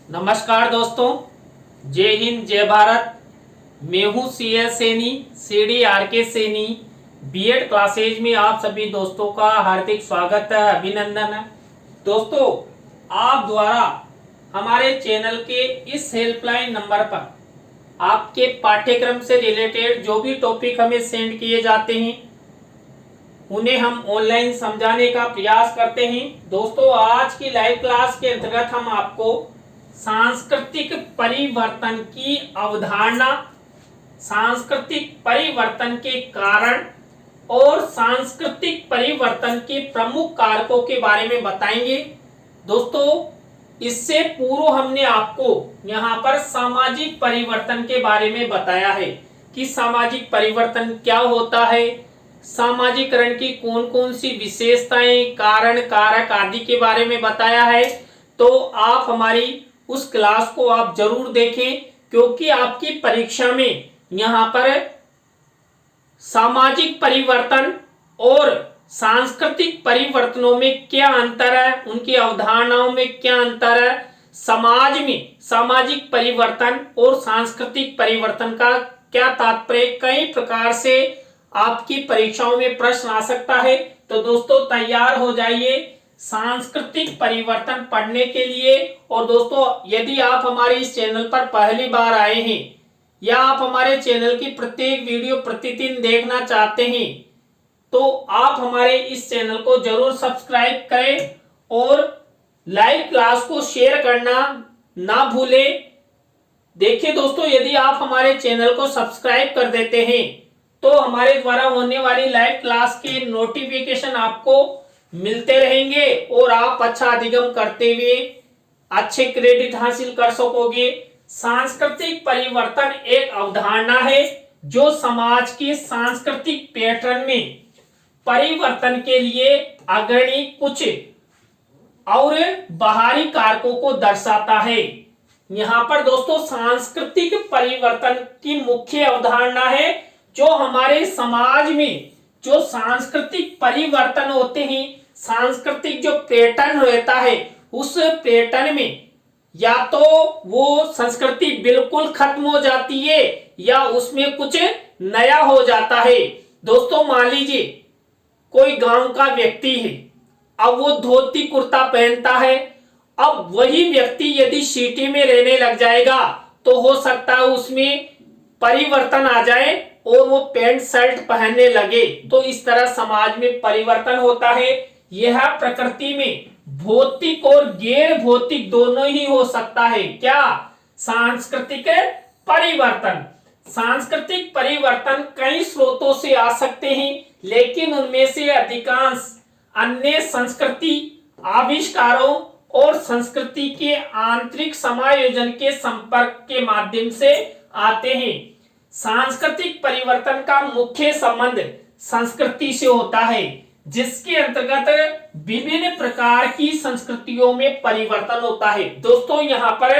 नमस्कार दोस्तों, जय हिंद जय भारत। मैं हूँ CS Saini, CDRK Saini. BEd classes में आप सभी दोस्तों का हार्दिक स्वागत है, अभिनंदन है। दोस्तों, आप द्वारा हमारे चैनल के इस हेल्पलाइन नंबर पर आपके पाठ्यक्रम से रिलेटेड जो भी टॉपिक हमें सेंड किए जाते हैं उन्हें हम ऑनलाइन समझाने का प्रयास करते हैं। दोस्तों, आज की लाइव क्लास के अंतर्गत हम आपको सांस्कृतिक परिवर्तन की अवधारणा, सांस्कृतिक परिवर्तन के कारण और सांस्कृतिक परिवर्तन के प्रमुख कारकों के बारे में बताएंगे। दोस्तों, इससे पूर्व हमने आपको यहाँ पर सामाजिक परिवर्तन के बारे में बताया है कि सामाजिक परिवर्तन क्या होता है, सामाजिकरण की कौन कौन सी विशेषताएं, कारण, कारक आदि के बारे में बताया है। तो आप हमारी उस क्लास को आप जरूर देखें, क्योंकि आपकी परीक्षा में यहाँ पर सामाजिक परिवर्तन और सांस्कृतिक परिवर्तनों में क्या अंतर है, उनकी अवधारणाओं में क्या अंतर है, समाज में सामाजिक परिवर्तन और सांस्कृतिक परिवर्तन का क्या तात्पर्य, कई प्रकार से आपकी परीक्षाओं में प्रश्न आ सकता है। तो दोस्तों, तैयार हो जाइए सांस्कृतिक परिवर्तन पढ़ने के लिए। और दोस्तों, यदि आप हमारे इस चैनल पर पहली बार आए हैं या आप हमारे चैनल की प्रत्येक वीडियो प्रतिदिन देखना चाहते हैं तो आप हमारे इस चैनल को जरूर सब्सक्राइब करें और लाइव क्लास को शेयर करना ना भूलें। देखिए दोस्तों, यदि आप हमारे चैनल को सब्सक्राइब कर देते हैं तो हमारे द्वारा होने वाली लाइव क्लास के नोटिफिकेशन आपको मिलते रहेंगे और आप अच्छा अधिगम करते हुए अच्छे क्रेडिट हासिल कर सकोगे। सांस्कृतिक परिवर्तन एक अवधारणा है जो समाज के सांस्कृतिक पैटर्न में परिवर्तन के लिए अग्रणी कुछ और बाहरी कारकों को दर्शाता है। यहाँ पर दोस्तों, सांस्कृतिक परिवर्तन की मुख्य अवधारणा है जो हमारे समाज में जो सांस्कृतिक परिवर्तन होते हैं, सांस्कृतिक जो पैटर्न रहता है, उस पैटर्न में या तो वो संस्कृति बिल्कुल खत्म हो जाती है या उसमें कुछ नया हो जाता है। दोस्तों, मान लीजिए कोई गांव का व्यक्ति है, अब वो धोती कुर्ता पहनता है। अब वही व्यक्ति यदि सिटी में रहने लग जाएगा तो हो सकता है उसमें परिवर्तन आ जाए और वो पैंट शर्ट पहनने लगे। तो इस तरह समाज में परिवर्तन होता है। यह प्रकृति में भौतिक और गैर भौतिक दोनों ही हो सकता है। क्या? सांस्कृतिक परिवर्तन। सांस्कृतिक परिवर्तन कई स्रोतों से आ सकते हैं, लेकिन उनमें से अधिकांश अन्य संस्कृति आविष्कारों और संस्कृति के आंतरिक समायोजन के संपर्क के माध्यम से आते हैं। सांस्कृतिक परिवर्तन का मुख्य संबंध संस्कृति से होता है, जिसके अंतर्गत विभिन्न प्रकार की संस्कृतियों में परिवर्तन होता है। दोस्तों, यहाँ पर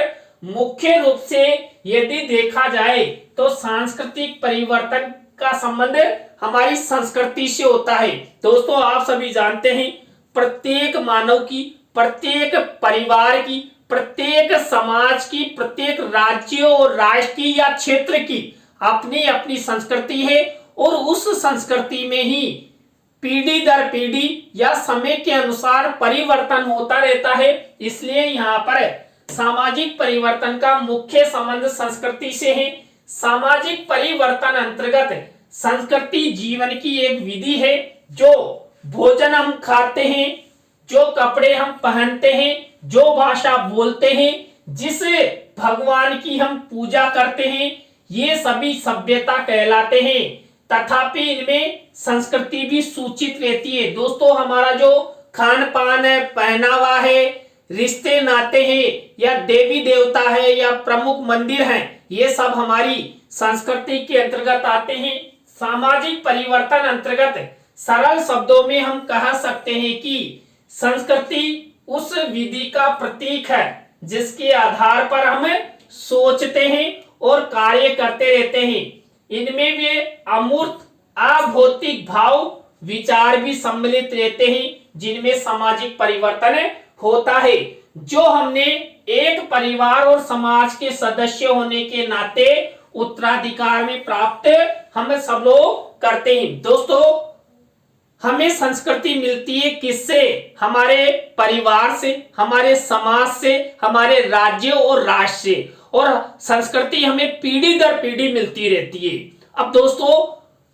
मुख्य रूप से यदि देखा जाए तो सांस्कृतिक परिवर्तन का संबंध हमारी संस्कृति से होता है। दोस्तों, आप सभी जानते हैं प्रत्येक मानव की, प्रत्येक परिवार की, प्रत्येक समाज की, प्रत्येक राज्य और राष्ट्र की या क्षेत्र की अपनी अपनी संस्कृति है और उस संस्कृति में ही पीढ़ी दर पीढ़ी या समय के अनुसार परिवर्तन होता रहता है। इसलिए यहाँ पर सामाजिक परिवर्तन का मुख्य संबंध संस्कृति से है। सामाजिक परिवर्तन अंतर्गत संस्कृति जीवन की एक विधि है। जो भोजन हम खाते हैं, जो कपड़े हम पहनते हैं, जो भाषा बोलते हैं, जिस भगवान की हम पूजा करते हैं, ये सभी सभ्यता कहलाते हैं। तथापि इनमें संस्कृति भी सूचित रहती है। दोस्तों, हमारा जो खान पान है, पहनावा है, रिश्ते नाते हैं या देवी देवता है या प्रमुख मंदिर हैं, ये सब हमारी संस्कृति के अंतर्गत आते हैं। सामाजिक परिवर्तन अंतर्गत सरल शब्दों में हम कह सकते हैं कि संस्कृति उस विधि का प्रतीक है जिसके आधार पर हम सोचते हैं और कार्य करते रहते हैं। इनमें वे अमूर्त अभौतिक भाव विचार भी सम्मिलित रहते हैं जिनमें सामाजिक परिवर्तन होता है। जो हमने एक परिवार और समाज के सदस्य होने के नाते उत्तराधिकार में प्राप्त हम सब लोग करते हैं। दोस्तों, हमें संस्कृति मिलती है किससे? हमारे परिवार से, हमारे समाज से, हमारे राज्य और राष्ट्र से, और संस्कृति हमें पीढ़ी दर पीढ़ी मिलती रहती है। अब दोस्तों,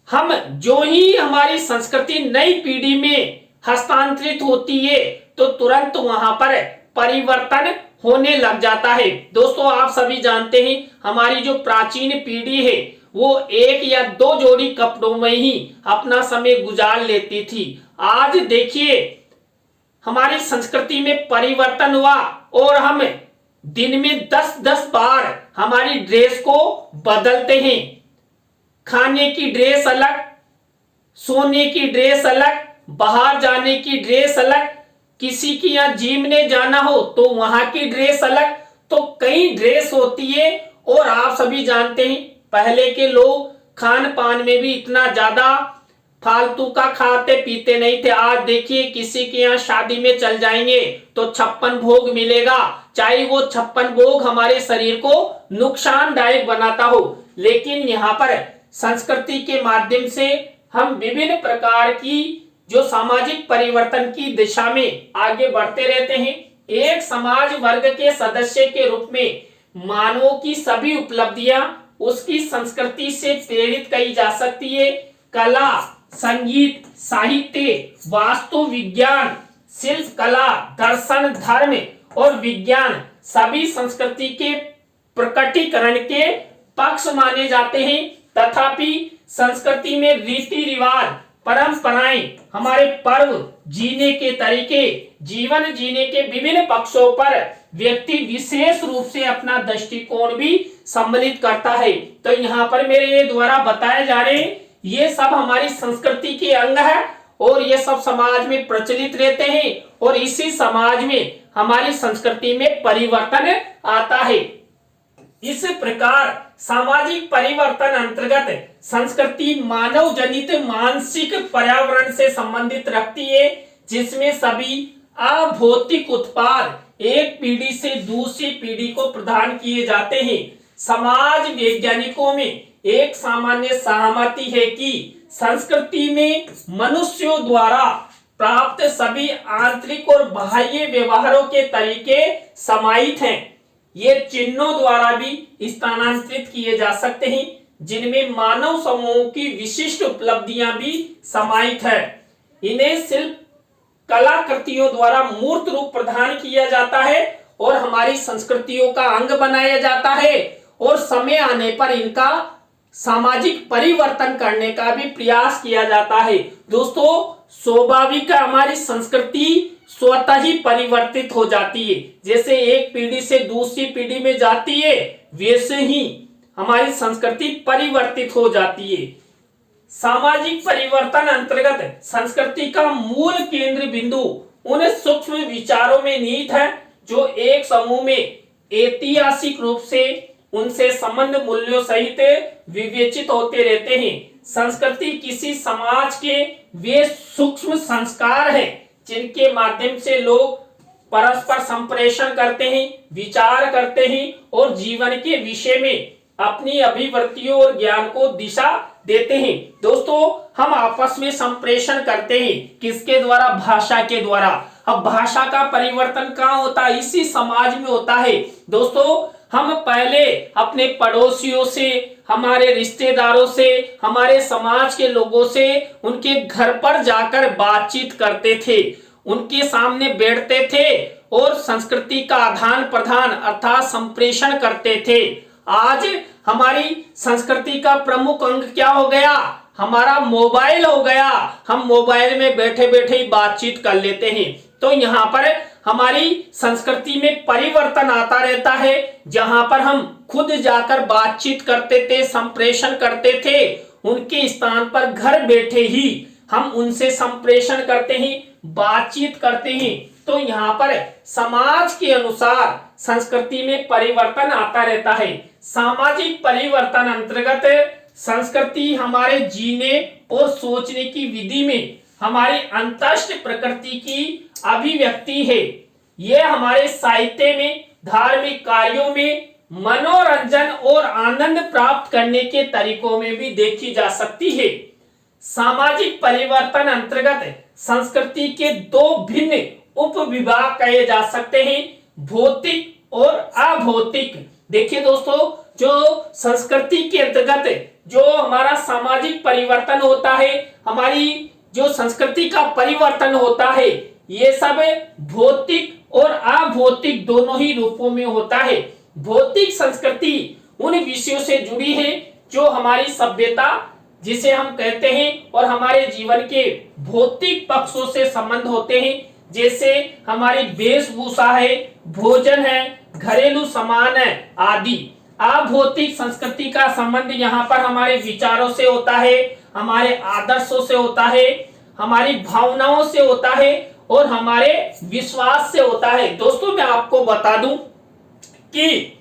हम जो ही हमारी संस्कृति नई पीढ़ी में हस्तांतरित होती है तो तुरंत वहां पर परिवर्तन होने लग जाता है। दोस्तों, आप सभी जानते हैं हमारी जो प्राचीन पीढ़ी है वो एक या दो जोड़ी कपड़ों में ही अपना समय गुजार लेती थी। आज देखिए हमारी संस्कृति में परिवर्तन हुआ और हम दिन में 10-10 बार हमारी ड्रेस को बदलते हैं। खाने की ड्रेस अलग, सोने की ड्रेस अलग, बाहर जाने की ड्रेस अलग, किसी की यहाँ जिम ने जाना हो तो वहां की ड्रेस अलग। तो कई ड्रेस होती है। और आप सभी जानते हैं पहले के लोग खान पान में भी इतना ज्यादा फालतू का खाते पीते नहीं थे। आज देखिए किसी के यहाँ शादी में चल जाएंगे तो 56 भोग मिलेगा, चाहे वो 56 भोग हमारे शरीर को नुकसानदायक बनाता हो। लेकिन यहाँ पर संस्कृति के माध्यम से हम विभिन्न प्रकार की जो सामाजिक परिवर्तन की दिशा में आगे बढ़ते रहते हैं। एक समाज वर्ग के सदस्य के रूप में मानवों की सभी उपलब्धियां उसकी संस्कृति से प्रेरित कही जा सकती है। कला, संगीत, साहित्य, वास्तु विज्ञान, शिल्प कला, दर्शन, धर्म और विज्ञान सभी संस्कृति के प्रकटीकरण के पक्ष माने जाते हैं। तथापि संस्कृति में रीति रिवाज, परंपराएं, हमारे पर्व, जीने के तरीके, जीवन जीने के विभिन्न पक्षों पर व्यक्ति विशेष रूप से अपना दृष्टिकोण भी सम्मिलित करता है। तो यहाँ पर मेरे द्वारा बताए जा रहे ये सब हमारी संस्कृति के अंग है और ये सब समाज में प्रचलित रहते हैं और इसी समाज में हमारी संस्कृति में परिवर्तन आता है। इस प्रकार सामाजिक परिवर्तन अंतर्गत संस्कृति मानव जनित मानसिक पर्यावरण से संबंधित रखती है, जिसमें सभी अभौतिक उत्पाद एक पीढ़ी से दूसरी पीढ़ी को प्रदान किए जाते हैं। समाज वैज्ञानिकों में एक सामान्य सहमति है कि संस्कृति में मनुष्यों द्वारा प्राप्त सभी आंतरिक और बाह्य व्यवहारों के तरीके समाहित हैं। ये चिन्हों द्वारा भी स्थानांतरित किए जा सकते हैं, जिनमें मानव समूह की विशिष्ट उपलब्धियां भी समाहित है। इन्हें शिल्प कलाकृतियों द्वारा मूर्त रूप प्रदान किया जाता है और हमारी संस्कृतियों का अंग बनाया जाता है और समय आने पर इनका सामाजिक परिवर्तन करने का भी प्रयास किया जाता है। दोस्तों, स्वाभाविक हमारी संस्कृति स्वतः ही परिवर्तित हो जाती है। जैसे एक पीढ़ी से दूसरी पीढ़ी में जाती है वैसे ही हमारी संस्कृति परिवर्तित हो जाती है। सामाजिक परिवर्तन अंतर्गत संस्कृति का मूल केंद्र बिंदु उन सूक्ष्म विचारों में निहित है जो एक समूह में ऐतिहासिक रूप से उनसे संबंध मूल्यों सहित विवेचित होते रहते हैं। संस्कृति किसी समाज के वे सूक्ष्म संस्कार हैं जिनके माध्यम से लोग परस्पर संप्रेषण करते हैं, विचार करते हैं और जीवन के विषय में अपनी अभिव्यक्तियों और ज्ञान को दिशा देते हैं। दोस्तों, हम आपस में संप्रेषण करते हैं किसके द्वारा? भाषा के द्वारा। अब भाषा का परिवर्तन कहाँ होता है? इसी समाज में होता है। दोस्तों, हम पहले अपने पड़ोसियों से, हमारे रिश्तेदारों से, हमारे समाज के लोगों से उनके घर पर जाकर बातचीत करते थे, उनके सामने बैठते थे और संस्कृति का आदान प्रदान अर्थात संप्रेषण करते थे। आज हमारी संस्कृति का प्रमुख अंग क्या हो गया? हमारा मोबाइल हो गया। हम मोबाइल में बैठे बैठे ही बातचीत कर लेते हैं। तो यहाँ पर हमारी संस्कृति में परिवर्तन आता रहता है। जहां पर हम खुद जाकर बातचीत करते थे, संप्रेषण करते थे, उनके स्थान पर घर बैठे ही हम उनसे संप्रेषण करते हैं, बातचीत करते हैं। तो यहाँ पर समाज के अनुसार संस्कृति में परिवर्तन आता रहता है। सामाजिक परिवर्तन अंतर्गत संस्कृति हमारे जीने और सोचने की विधि में हमारी अंतस्थ प्रकृति की अभिव्यक्ति है। यह हमारे साहित्य में, धार्मिक कार्यों में, मनोरंजन और आनंद प्राप्त करने के तरीकों में भी देखी जा सकती है। सामाजिक परिवर्तन अंतर्गत संस्कृति के दो भिन्न उप विभाग कहे जा सकते हैं, भौतिक और अभौतिक। देखिए दोस्तों, जो संस्कृति के अंतर्गत जो हमारा सामाजिक परिवर्तन होता है, हमारी जो संस्कृति का परिवर्तन होता है, ये सब भौतिक और अभौतिक दोनों ही रूपों में होता है। भौतिक संस्कृति उन विषयों से जुड़ी है जो हमारी सभ्यता जिसे हम कहते हैं और हमारे जीवन के भौतिक पक्षों से संबंध होते हैं, जैसे हमारी वेशभूषा है, भोजन है, घरेलू सामान है आदि। अभौतिक संस्कृति का संबंध यहाँ पर हमारे विचारों से होता है, हमारे आदर्शों से होता है, हमारी भावनाओं से होता है और हमारे विश्वास से होता है। दोस्तों, मैं आपको बता दूं कि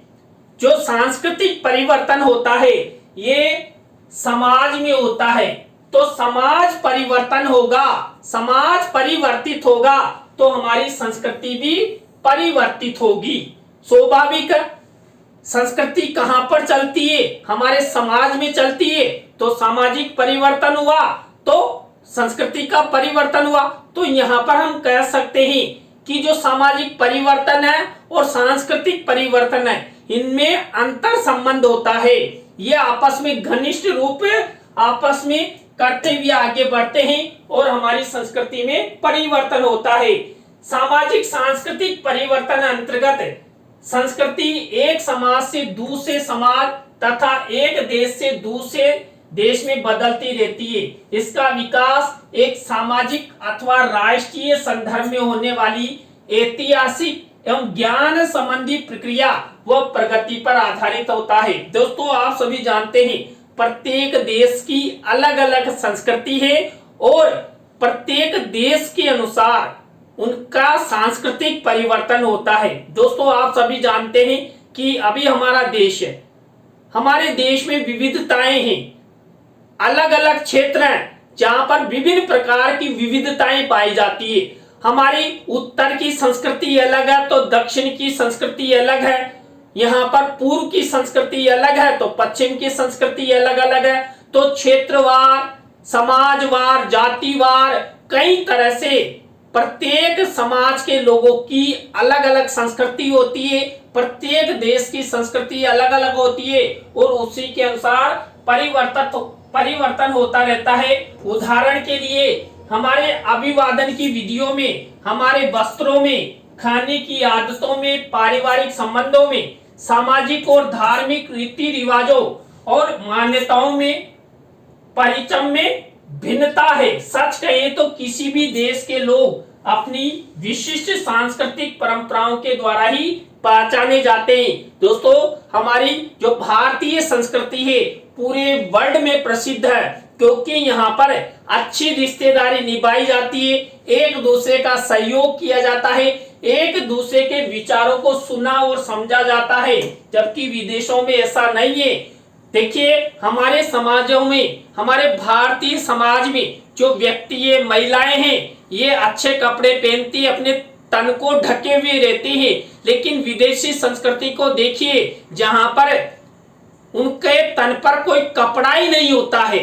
जो सांस्कृतिक परिवर्तन होता है ये समाज में होता है, तो समाज परिवर्तन होगा, समाज परिवर्तित होगा तो हमारी संस्कृति भी परिवर्तित होगी। स्वाभाविक संस्कृति कहां पर चलती है? हमारे समाज में चलती है, तो सामाजिक परिवर्तन हुआ तो संस्कृति का परिवर्तन हुआ। तो यहाँ पर हम कह सकते हैं कि जो सामाजिक परिवर्तन है और सांस्कृतिक परिवर्तन है, इनमें अंतर संबंध होता है। ये आपस में घनिष्ठ रूप आपस में करते हुए आगे बढ़ते हैं और हमारी संस्कृति में परिवर्तन होता है। सामाजिक सांस्कृतिक परिवर्तन अंतर्गत संस्कृति एक समाज से दूसरे समाज तथा एक देश से दूसरे देश में बदलती रहती है। इसका विकास एक सामाजिक अथवा राष्ट्रीय संदर्भ में होने वाली ऐतिहासिक एवं ज्ञान संबंधी प्रक्रिया व प्रगति पर आधारित होता है। दोस्तों, आप सभी जानते हैं प्रत्येक देश की अलग अलग संस्कृति है और प्रत्येक देश के अनुसार उनका सांस्कृतिक परिवर्तन होता है। दोस्तों, आप सभी जानते हैं कि अभी हमारा देश है, हमारे देश में विविधताएं हैं, अलग अलग क्षेत्र हैं जहां पर विभिन्न प्रकार की विविधताएं पाई जाती है। हमारी उत्तर की संस्कृति अलग है तो दक्षिण की संस्कृति अलग है, यहाँ पर पूर्व की संस्कृति अलग है तो पश्चिम की संस्कृति अलग अलग है। तो क्षेत्रवार, समाजवार, जातिवार कई तरह से प्रत्येक समाज के लोगों की अलग अलग संस्कृति होती है, प्रत्येक देश की संस्कृति अलग अलग होती है और उसी के अनुसार परिवर्तन होता रहता है। उदाहरण के लिए हमारे अभिवादन की विधियों में, हमारे वस्त्रों में, खाने की आदतों में, पारिवारिक संबंधों में, सामाजिक और धार्मिक रीति रिवाजों और मान्यताओं में, परिचय में भिन्नता है। सच कहें तो किसी भी देश के लोग अपनी विशिष्ट सांस्कृतिक परंपराओं के द्वारा ही पहचाने जाते हैं। दोस्तों, हमारी जो भारतीय संस्कृति है पूरे वर्ल्ड में प्रसिद्ध है, क्योंकि यहाँ पर अच्छी रिश्तेदारी निभाई जाती है, एक दूसरे का सहयोग किया जाता है, एक दूसरे के विचारों को सुना और समझा जाता है, जबकि विदेशों में ऐसा नहीं है। देखिए, हमारे समाजों में, हमारे भारतीय समाज में जो व्यक्ति ये महिलाएं हैं, ये अच्छे कपड़े पहनती, अपने तन को ढके हुए रहती है, लेकिन विदेशी संस्कृति को देखिए जहां पर उनके तन पर कोई कपड़ा ही नहीं होता है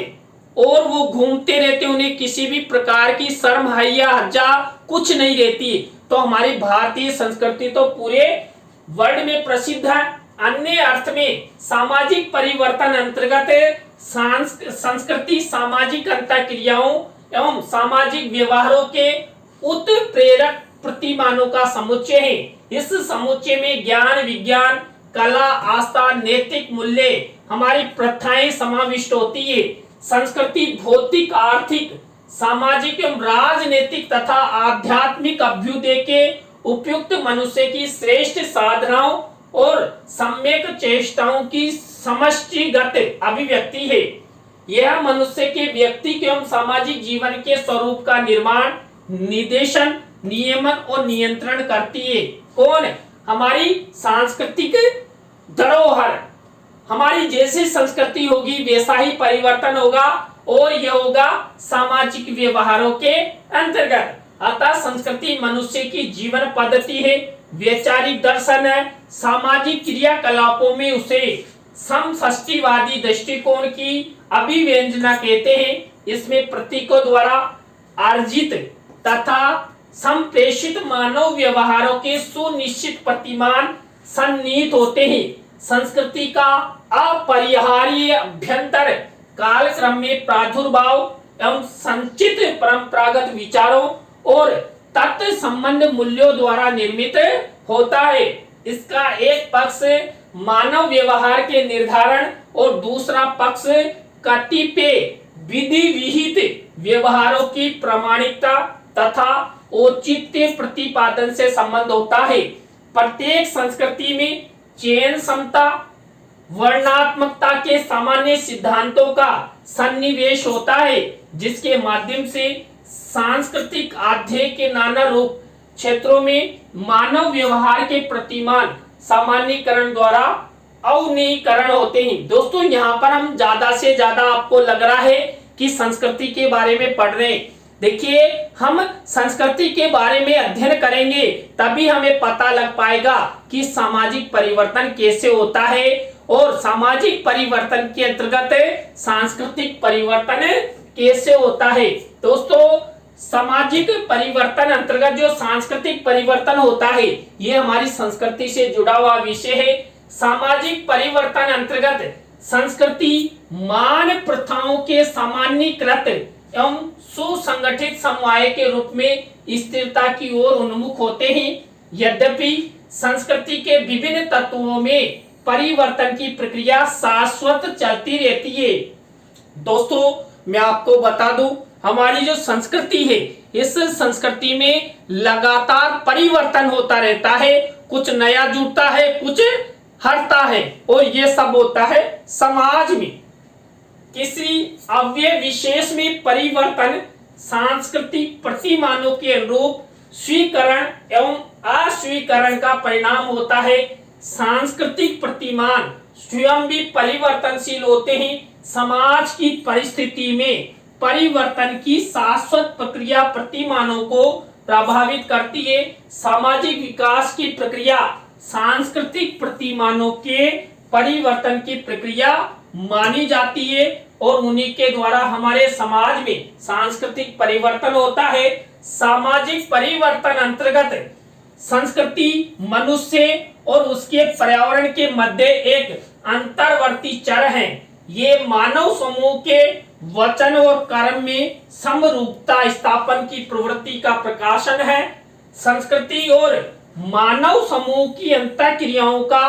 और वो घूमते रहते, उन्हें किसी भी प्रकार की शर्म हैया हज्जा कुछ नहीं रहती। तो हमारी भारतीय संस्कृति तो पूरे वर्ल्ड में प्रसिद्ध है। अन्य अर्थ में सामाजिक परिवर्तन अंतर्गत संस्कृति सामाजिक अंतःक्रियाओं एवं सामाजिक व्यवहारों के उत्प्रेरक प्रतिमानों का समुच्चय है। इस समुच्चय में ज्ञान, विज्ञान, कला, आस्था, नैतिक मूल्य, हमारी प्रथाएं समाविष्ट होती है। संस्कृति भौतिक, आर्थिक, सामाजिक एवं राजनीतिक तथा आध्यात्मिक अभ्युदय के उपयुक्त मनुष्य की श्रेष्ठ साधनाओं और सम्यक चेष्टाओं की समष्टिगत अभिव्यक्ति है। यह मनुष्य के व्यक्ति एवं सामाजिक जीवन के स्वरूप का निर्माण, निर्देशन, नियमन और नियंत्रण करती है। कौन? हमारी सांस्कृतिक धरोहर। हमारी जैसी संस्कृति होगी वैसा ही परिवर्तन होगा और यह होगा सामाजिक व्यवहारों के अंतर्गत। अतः संस्कृति मनुष्य की जीवन पद्धति है वैचारिक दर्शन है। सामाजिक क्रियाकलापों में उसे समष्टिवादी दृष्टिकोण की अभिव्यंजना कहते हैं। इसमें प्रतीकों द्वारा अर्जित तथा संप्रेषित मानव व्यवहारों के सुनिश्चित प्रतिमान सन्निहित होते हैं। संस्कृति का अपरिहार्य अभ्यंतर कालक्रम में प्रादुर्भाव एवं संचित परंपरागत विचारों और तत्व संबंध मूल्यों द्वारा निर्मित होता है। इसका एक पक्ष मानव व्यवहार के निर्धारण और दूसरा पक्ष कतिपय विधि विहित व्यवहारों की प्रामाणिकता तथा औचित्य प्रतिपादन से संबंध होता है। प्रत्येक संस्कृति में चयन क्षमता वर्णात्मकता के सामान्य सिद्धांतों का सन्निवेश होता है, जिसके माध्यम से सांस्कृतिक अध्ययन के नाना रूप क्षेत्रों में मानव व्यवहार के प्रतिमान सामान्यकरण द्वारा अवनीकरण होते हैं। दोस्तों, यहाँ पर हम ज्यादा से ज्यादा आपको लग रहा है कि संस्कृति के बारे में पढ़ रहे हैं। देखिए, हम संस्कृति के बारे में अध्ययन करेंगे तभी हमें पता लग पाएगा कि सामाजिक परिवर्तन कैसे होता है और सामाजिक परिवर्तन के अंतर्गत सांस्कृतिक परिवर्तन कैसे होता है। दोस्तों, सामाजिक परिवर्तन अंतर्गत जो सांस्कृतिक परिवर्तन होता है, ये हमारी संस्कृति से जुड़ा हुआ विषय है। सामाजिक परिवर्तन अंतर्गत संस्कृति मान प्रथाओं के सामान्यीकृत एवं सुसंगठित समुदाय के रूप में स्थिरता की ओर उन्मुख होते हैं। यद्यपि संस्कृति के विभिन्न तत्वों में परिवर्तन की प्रक्रिया शाश्वत चलती रहती है। दोस्तों, मैं आपको बता दूं, हमारी जो संस्कृति है, इस संस्कृति में लगातार परिवर्तन होता रहता है। कुछ नया जुड़ता है, कुछ हटता है, और ये सब होता है समाज में। किसी अवयव विशेष में परिवर्तन सांस्कृतिक प्रतिमानों के अनुरूप स्वीकरण एवं अस्वीकरण का परिणाम होता है। सांस्कृतिक प्रतिमान स्वयं भी परिवर्तनशील होते हैं। समाज की परिस्थिति में परिवर्तन की शाश्वत प्रक्रिया प्रतिमानों को प्रभावित करती है। सामाजिक विकास की प्रक्रिया सांस्कृतिक प्रतिमानों के परिवर्तन की प्रक्रिया मानी जाती है और उन्हीं के द्वारा हमारे समाज में सांस्कृतिक परिवर्तन होता है। सामाजिक परिवर्तन अंतर्गत संस्कृति मनुष्य और उसके पर्यावरण के मध्य एक अंतर्वर्ती चर है। ये मानव समूह के वचन और कर्म में समरूपता स्थापन की प्रवृत्ति का प्रकाशन है। संस्कृति और मानव समूह की अंतःक्रियाओं का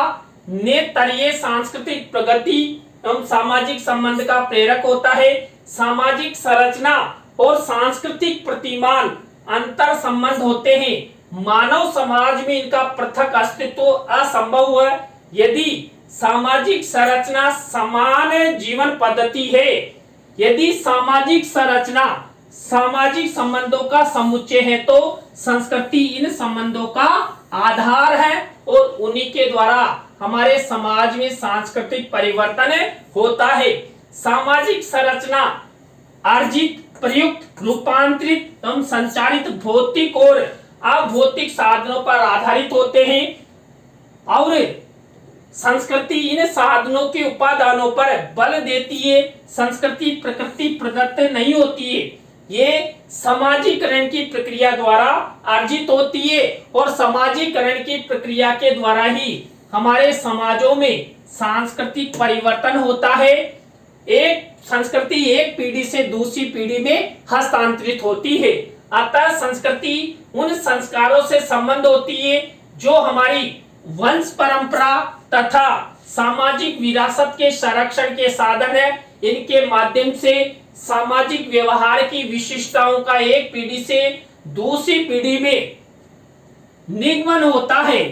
नेतृत्व सांस्कृतिक प्रगति एवं सामाजिक संबंध का प्रेरक होता है। सामाजिक संरचना और सांस्कृतिक प्रतिमान अंतर संबंध होते हैं। मानव समाज में इनका पृथक अस्तित्व असंभव है। यदि सामाजिक संरचना समान जीवन पद्धति है, यदि सामाजिक संरचना सामाजिक संबंधों का समुच्चय है, तो संस्कृति इन संबंधों का आधार है और उन्हीं के द्वारा हमारे समाज में सांस्कृतिक परिवर्तन होता है। सामाजिक संरचना अर्जित, प्रयुक्त, रूपांतरित एवं संचारित भौतिक और अभौतिक साधनों पर आधारित होते हैं और संस्कृति इन साधनों के उपादानों पर बल देती है। संस्कृति प्रकृति प्रदत्त नहीं होती है, ये समाजीकरण की प्रक्रिया द्वारा अर्जित होती है और समाजीकरण की प्रक्रिया के द्वारा ही हमारे समाजों में सांस्कृतिक परिवर्तन होता है। एक संस्कृति एक पीढ़ी से दूसरी पीढ़ी में हस्तांतरित होती है। अतः संस्कृति उन संस्कारों से संबंध होती है जो हमारी वंश परंपरा तथा सामाजिक विरासत के संरक्षण के साधन है। इनके माध्यम से सामाजिक व्यवहार की विशिष्टताओं का एक पीढ़ी से दूसरी पीढ़ी में निगमन होता है।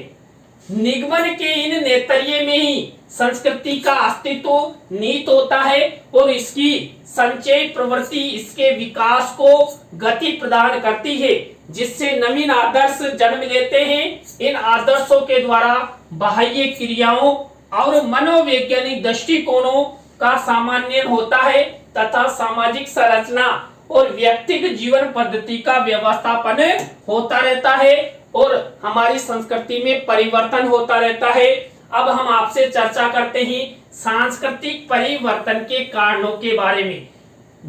निगमन के इन नेतृत्व में ही संस्कृति का अस्तित्व निहित होता है और इसकी संचय प्रवृत्ति इसके विकास को गति प्रदान करती है, जिससे नवीन आदर्श जन्म लेते हैं। इन आदर्शों के द्वारा बाह्य क्रियाओं और मनोवैज्ञानिक दृष्टिकोणों का सामान्यन होता है तथा सामाजिक संरचना और व्यक्तिगत जीवन पद्धति का व्यवस्थापन होता रहता है और हमारी संस्कृति में परिवर्तन होता रहता है। अब हम आपसे चर्चा करते हैं सांस्कृतिक परिवर्तन के कारणों के बारे में।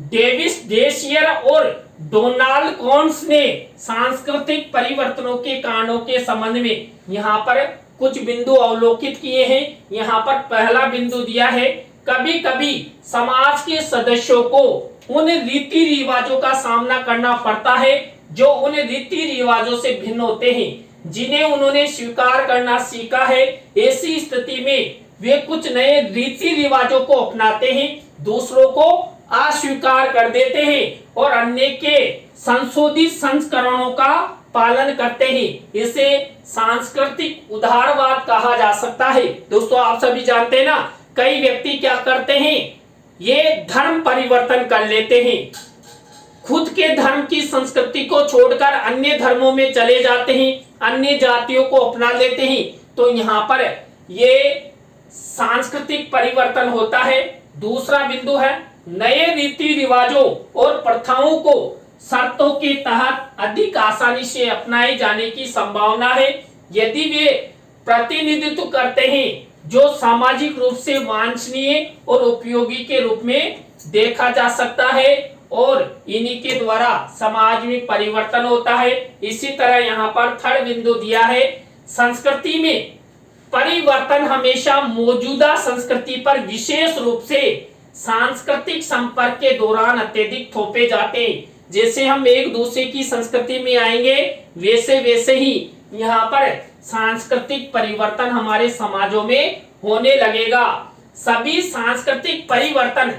डेविस डेसियर और डोनाल्ड कॉन्स ने सांस्कृतिक परिवर्तनों के कारणों के संबंध में यहाँ पर कुछ बिंदु अवलोकित किए हैं। यहाँ पर पहला बिंदु दिया है, कभी कभी समाज के सदस्यों को उन रीति रिवाजों का सामना करना पड़ता है जो उन रीति रिवाजों से भिन्न होते हैं जिन्हें उन्होंने स्वीकार करना सीखा है। ऐसी स्थिति में वे कुछ नए रीति रिवाजों को अपनाते हैं, दूसरों को अस्वीकार कर देते हैं और अन्य के संशोधित संस्करणों का पालन करते हैं। इसे सांस्कृतिक उदारवाद कहा जा सकता है। दोस्तों आप सभी जानते हैं ना, कई व्यक्ति क्या करते हैं, ये धर्म परिवर्तन कर लेते हैं, खुद के धर्म की संस्कृति को छोड़कर अन्य धर्मों में चले जाते हैं, अन्य जातियों को अपना लेते हैं। तो यहाँ पर ये सांस्कृतिक परिवर्तन होता है। दूसरा बिंदु है, नए रीति रिवाजों और प्रथाओं को शर्तों के तहत अधिक आसानी से अपनाए जाने की संभावना है यदि वे प्रतिनिधित्व करते हैं जो सामाजिक रूप से वांछनीय और उपयोगी के रूप में देखा जा सकता है और इन्हीं के द्वारा समाज में परिवर्तन होता है। इसी तरह यहाँ पर थर्ड बिंदु दिया है, संस्कृति में परिवर्तन हमेशा मौजूदा संस्कृति पर विशेष रूप से सांस्कृतिक संपर्क के दौरान अत्यधिक थोपे जाते हैं। जैसे हम एक दूसरे की संस्कृति में आएंगे वैसे वैसे ही यहाँ पर सांस्कृतिक परिवर्तन हमारे समाजों में होने लगेगा। सभी सांस्कृतिक परिवर्तन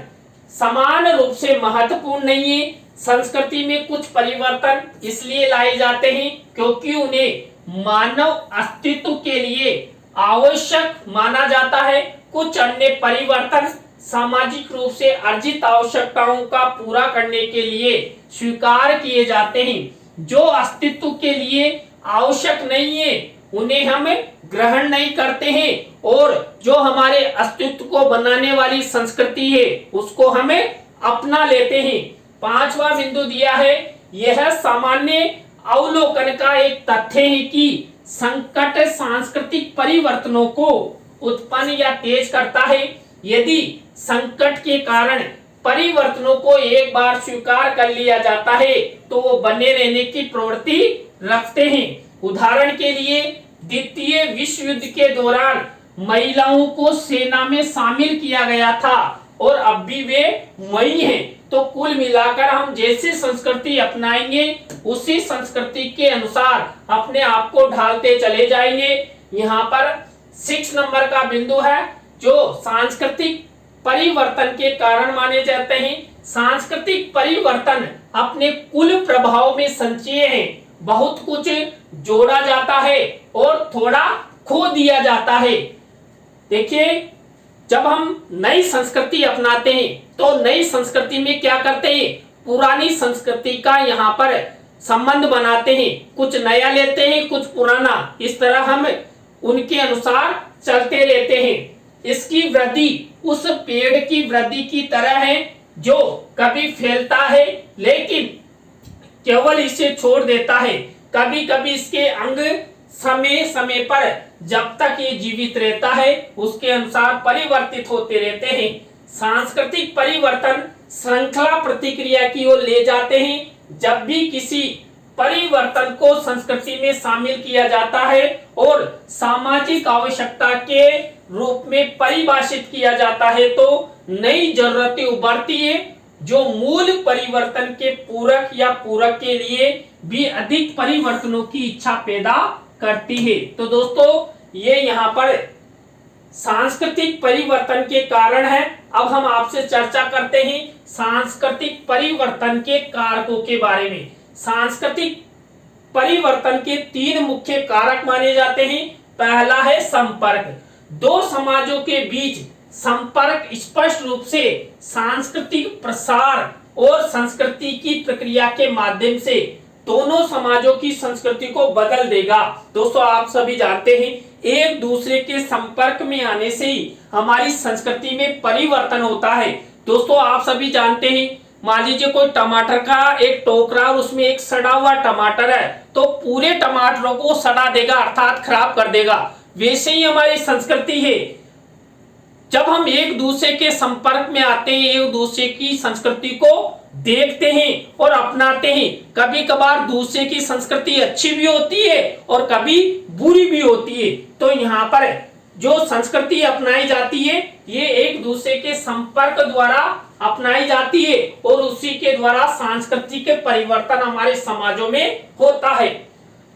समान रूप से महत्वपूर्ण नहीं है। संस्कृति में कुछ परिवर्तन इसलिए लाए जाते हैं क्योंकि उन्हें मानव अस्तित्व के लिए आवश्यक माना जाता है। कुछ अन्य परिवर्तन सामाजिक रूप से अर्जित आवश्यकताओं का पूरा करने के लिए स्वीकार किए जाते हैं। जो अस्तित्व के लिए आवश्यक नहीं है उन्हें हम ग्रहण नहीं करते हैं और जो हमारे अस्तित्व को बनाने वाली संस्कृति है उसको हमें अपना लेते हैं। पांचवा बिंदु दिया है, यह सामान्य अवलोकन का एक तथ्य है कि संकट सांस्कृतिक परिवर्तनों को उत्पन्न या तेज करता है। यदि संकट के कारण परिवर्तनों को एक बार स्वीकार कर लिया जाता है तो वो बने रहने की प्रवृत्ति रखते हैं। उदाहरण के लिए द्वितीय विश्व युद्ध के दौरान महिलाओं को सेना में शामिल किया गया था और अब भी वे वही हैं। तो कुल मिलाकर हम जैसी संस्कृति अपनाएंगे उसी संस्कृति के अनुसार अपने आप को ढालते चले जाएंगे। यहाँ पर 6 नंबर का बिंदु है जो सांस्कृतिक परिवर्तन के कारण माने जाते हैं। सांस्कृतिक परिवर्तन अपने कुल प्रभाव में संचय है, बहुत कुछ जोड़ा जाता है और थोड़ा खो दिया जाता है। देखिए, जब हम नई संस्कृति अपनाते हैं तो नई संस्कृति में क्या करते हैं, पुरानी संस्कृति का यहाँ पर संबंध बनाते हैं, कुछ नया लेते हैं कुछ पुराना, इस तरह हम उनके अनुसार चलते रहते हैं। इसकी वृद्धि उस पेड़ की वृद्धि की तरह है जो कभी फैलता है लेकिन केवल इसे छोड़ देता है। कभी कभी इसके अंग समय समय पर जब तक ये जीवित रहता है उसके अनुसार परिवर्तित होते रहते हैं। सांस्कृतिक परिवर्तन श्रृंखला प्रतिक्रिया की ओर ले जाते हैं। जब भी किसी परिवर्तन को संस्कृति में शामिल किया जाता है और सामाजिक आवश्यकता के रूप में परिभाषित किया जाता है तो नई जरूरतें उभरती है जो मूल परिवर्तन के पूरक या पूरक के लिए भी अधिक परिवर्तनों की इच्छा पैदा करती है। तो दोस्तों, ये यहाँ पर सांस्कृतिक परिवर्तन के कारण है। अब हम आपसे चर्चा करते हैं सांस्कृतिक परिवर्तन के कारकों के बारे में। सांस्कृतिक परिवर्तन के 3 मुख्य कारक माने जाते हैं। पहला है संपर्क। दो समाजों के बीच संपर्क स्पष्ट रूप से सांस्कृतिक प्रसार और संस्कृति की प्रक्रिया के माध्यम से दोनों समाजों की संस्कृति को बदल देगा। दोस्तों, आप सभी जानते हैं एक दूसरे के संपर्क में आने से ही हमारी संस्कृति में परिवर्तन होता है। दोस्तों, आप सभी जानते हैं मान लीजिए कोई टमाटर का एक टोकरा और उसमें एक सड़ा हुआ टमाटर है, तो पूरे टमाटरों को सड़ा देगा अर्थात खराब कर देगा। वैसे ही हमारी संस्कृति है, जब हम एक दूसरे के संपर्क में आते हैं, एक दूसरे की संस्कृति को देखते हैं और अपनाते हैं, कभी कभार दूसरे की संस्कृति अच्छी भी होती है और कभी बुरी भी होती है। तो यहाँ पर जो संस्कृति अपनाई जाती है ये एक दूसरे के संपर्क द्वारा अपनाई जाती है और उसी के द्वारा सांस्कृतिक परिवर्तन हमारे समाजों में होता है।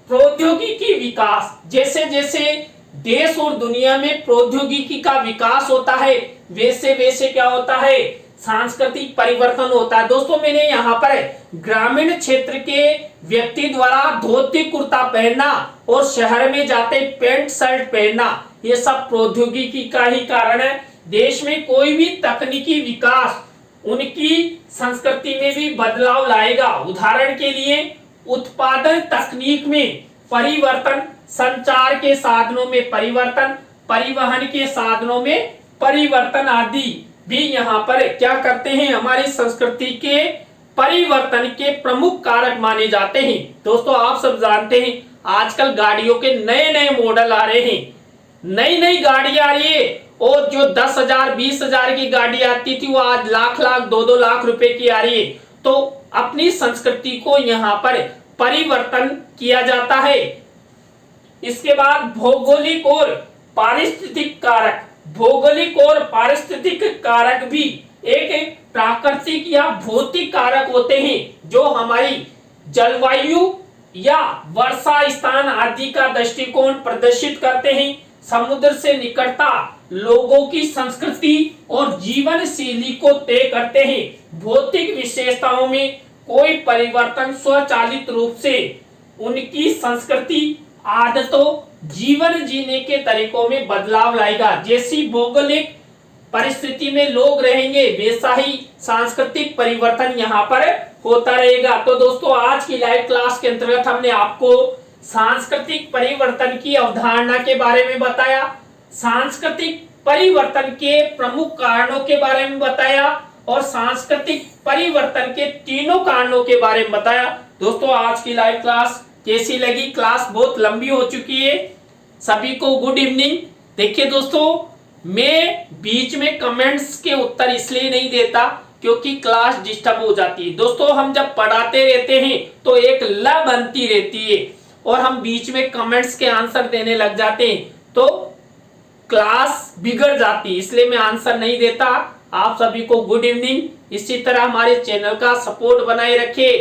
प्रौद्योगिकी विकास, जैसे जैसे देश और दुनिया में प्रौद्योगिकी का विकास होता है वैसे वैसे क्या होता है, सांस्कृतिक परिवर्तन होता है। दोस्तों मैंने यहाँ पर ग्रामीण क्षेत्र के व्यक्ति द्वारा धोती कुर्ता पहनना और शहर में जाते पैंट शर्ट पहनना, ये सब प्रौद्योगिकी का ही कारण है। देश में कोई भी तकनीकी विकास उनकी संस्कृति में भी बदलाव लाएगा। उदाहरण के लिए उत्पादन तकनीक में परिवर्तन, संचार के साधनों में परिवर्तन, परिवहन के साधनों में परिवर्तन आदि भी यहाँ पर क्या करते हैं, हमारी संस्कृति के परिवर्तन के प्रमुख कारक माने जाते हैं। दोस्तों आप सब जानते हैं आजकल गाड़ियों के नए नए मॉडल आ रहे हैं, नई नई गाड़ी आ रही है और जो 10,000 20,000 की गाड़ी आती थी वो आज लाख लाख 2-2 लाख रुपए की आ रही है। तो अपनी संस्कृति को यहाँ पर परिवर्तन किया जाता है। इसके बाद भौगोलिक और पारिस्थितिक कारक, भौगोलिक और पारिस्थितिक कारक भी एक प्राकृतिक या भौतिक कारक होते हैं जो हमारी जलवायु या वर्षा स्थान आदि का दृष्टिकोण प्रदर्शित करते हैं। समुद्र से निकटता लोगों की संस्कृति और जीवन शैली को तय करते हैं। भौतिक विशेषताओं में कोई परिवर्तन स्वचालित रूप से उनकी संस्कृति, आदतों, जीवन जीने के तरीकों में बदलाव लाएगा। जैसी भौगोलिक परिस्थिति में लोग रहेंगे वैसा ही सांस्कृतिक परिवर्तन यहाँ पर होता रहेगा। तो दोस्तों आज की लाइव क्लास के अंतर्गत हमने आपको सांस्कृतिक परिवर्तन की अवधारणा के बारे में बताया, सांस्कृतिक परिवर्तन के प्रमुख कारणों के बारे में बताया और सांस्कृतिक परिवर्तन के तीनों कारणों के बारे में बताया। दोस्तों आज की लाइव क्लास कैसी लगी? क्लास बहुत लंबी हो चुकी है। सभी को गुड इवनिंग। देखिए दोस्तों मैं बीच में कमेंट्स के उत्तर इसलिए नहीं देता क्योंकि क्लास डिस्टर्ब हो जाती है। दोस्तों हम जब पढ़ाते रहते हैं तो एक ल बनती रहती है और हम बीच में कमेंट्स के आंसर देने लग जाते हैं तो क्लास बिगड़ जाती है, इसलिए मैं आंसर नहीं देता। आप सभी को गुड इवनिंग। इसी तरह हमारे चैनल का सपोर्ट बनाए रखिए।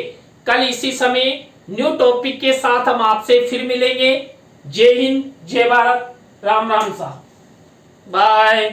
कल इसी समय न्यू टॉपिक के साथ हम आपसे फिर मिलेंगे। जय हिंद, जय भारत, राम राम सा, बाय।